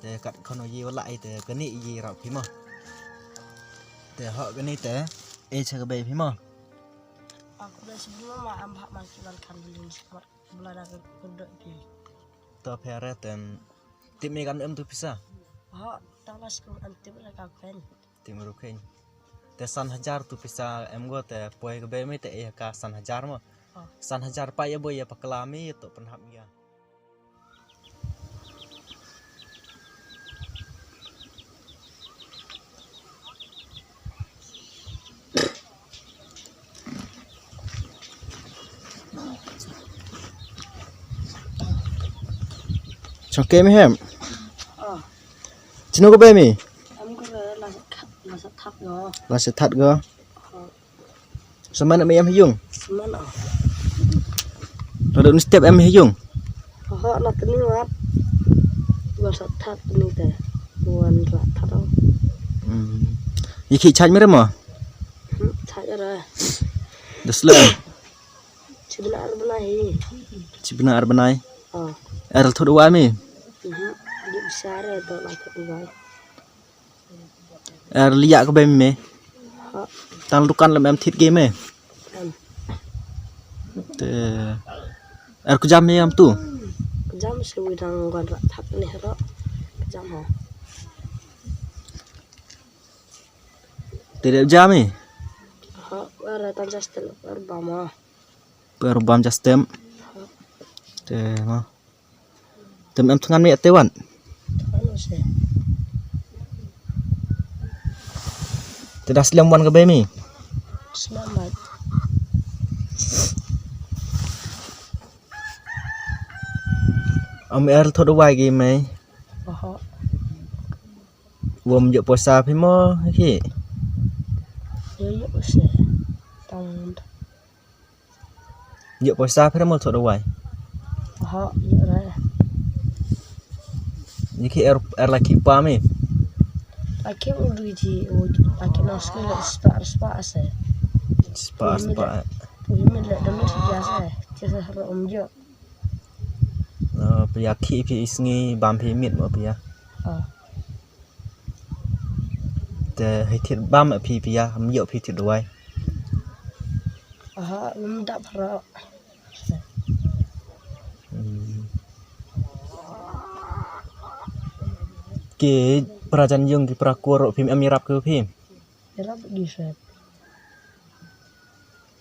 Te kat kono yi lại te keni yi rap phimo. Te họ keni te chagabe phimo. Aku udah sebelum mah ambak makilan kan belum sempat belada kedok di. To pere ten timi kan tu bisa. Talas ku anti mereka kan. Timi ruken. Te san hajar tu bisa go te poe ke be me te ka san hajar mo. San hajar pa ya boy ya pakelami to penhap ya. Choke mi hem. Chino ko be mi. Am ko là sat thap go. Là sẽ thật go. Sama nak em hayung. Mana? Ada setiap em hayung. Nak ni wat. Gua sat thap ni teh. Buan rat thap. Iki chaj mere mo. Chaj ra. Desla. Cibina arbanai. Eral thodu wa mi. Dia besar itu lah thodu wa. Er liya ko be mi. Tang dukan lem em thit game me. Te er ko jam em tu. Jam sewi dang gua rat thap ni ro. Jam ho. Te jam mi. Era tan jastel bama. Perbam jastem. Te ma. Tem em tangan mi tewan. Anu se. Te das lem wan ke be mi. Selamat. Om er thodu wa gi me. Wom je puasa phi mo ki. Yo se. Tang. Je puasa phi mo thodu wa. Yo ra. Niki er laki pa mi. Laki udah di laki naskah spa se. Spa. Punya le demi biasa. Biasa ro omjo. Pia ki phi isngi bam phi mit mo pia. Te hai thit bam phi pia am yo phi thit doi. Mendak pro. Ki prajan yung ki prakur phim em mirap ke phim. Mirap di set.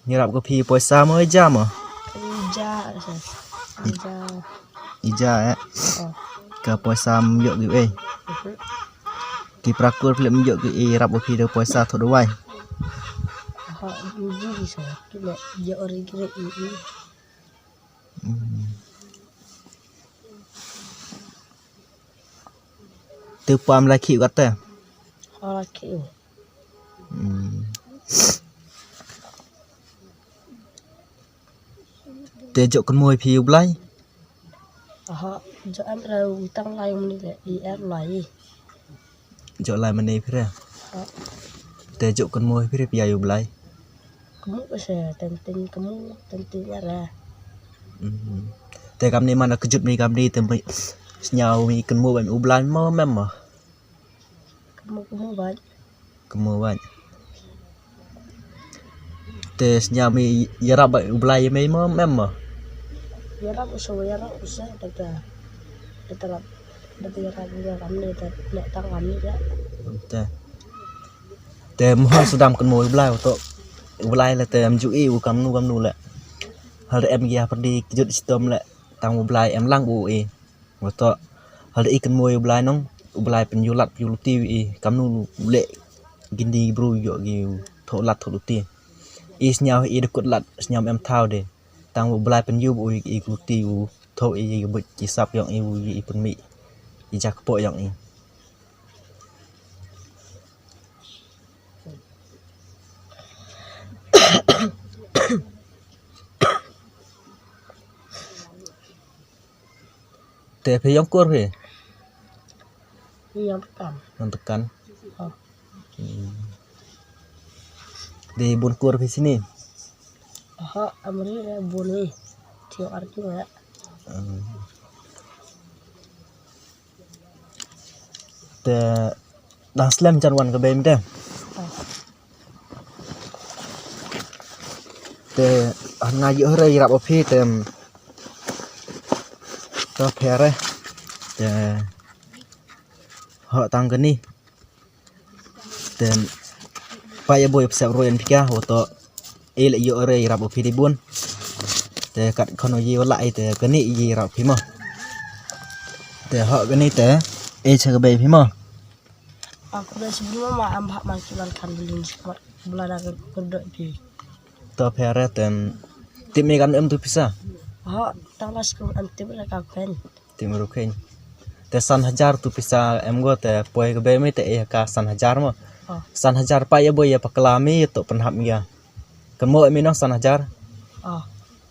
Mirap ke phi puasa mo jam mo. Ija set. Ija ke puasa yo gi e. Ki prakur film yo gi rap phi de puasa tho doi. Uji di set. Kile je ori kire ini. Te pam laki kata. Laki. Te jok kon moi phi ublai. Jo am rau tang lai mun le ir lai. Jok lai mane phi ra. Te jok kon moi phi pia ublai. Kamu se tenting kamu tenting ra. Te kam ni mana kejut mi kam ni te nyau mi kon mo ban ublai mo mem mo. Kamu baik. Kamu baik. Te nyau mi yarab ublai mi mo mem mo. Yarab usa daga. Daga yarab kami nek tang kami ya. Te mo sudam kon mo ublai to. Ublai la te am ju i u kam nu la. Hal em ya perdi kejut sistem la tang ublai em lang bu e. To hal ikan mo ublai nong ublai penyulat puluti i kam nu le gindi bru yo gi tho lat tho luti. Is nyau i dekut lat nyam em thau de. Tang ublai penyu bu i luti u tho i bu ci sap yang i u i pun mi. I jak po yang i. Te phi yang kur phi. Yang tekan. Di Bunkur di sini. Amri boleh. Tio arti ya. te dang slam chan wan ka be mi te nga yu re rap o phi te to phere te họ tăng cái ni dan paya boy pesap royan pika hoto ele yo re rap opi di bun te kat kono yi wala te kani yi rap pima te họ cái ni te e cha be pima Aku dah sebelum mama ambak mangkilan kan belum sempat belada kedok pi. to phere ten tim kan em tu pisa Họ tang las ku anti mereka pen. tim ruken te san hajar tu pisa em go te poi ke be me te e ka san hajar mo san hajar paya boy ya paklami to penhap ya kan mo mi no san hajar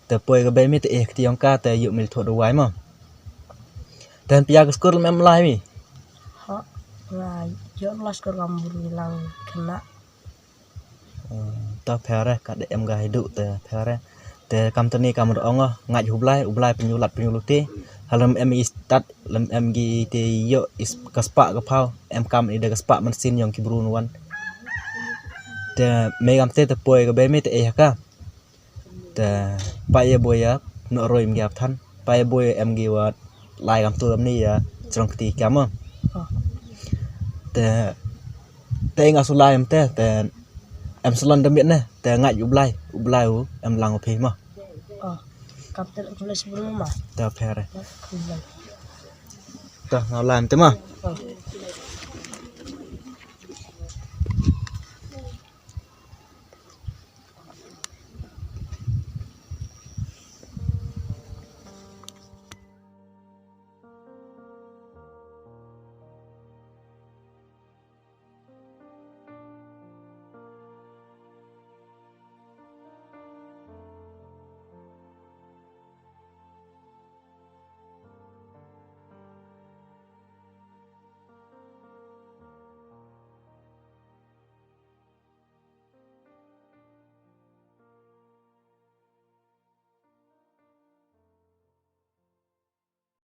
te poi ke be me te e tiong ka te yu mil tho do wai mo dan pia ke skor mem lai mi Họ là yo las ku rambur hilang kena. to phere ka de em ga hidu te phere te kam tani kam ro ngo ngaj ublai penyulat penyuluti halam em istat lam em gi te yo is kaspa ka phau em kam ide kaspa man sin yong ki brun wan te me gam te poi ka be me te e ka te pa ye boya no roi em gap than pa ye boy em gi wa lai gam tu em ni ya trong ti kam te nga sulai em te em salon dem ne te ngaj ublai em lang o phi ma Kapten aku dah sebelum mama. te phere Kulang. ta ngau lam te ma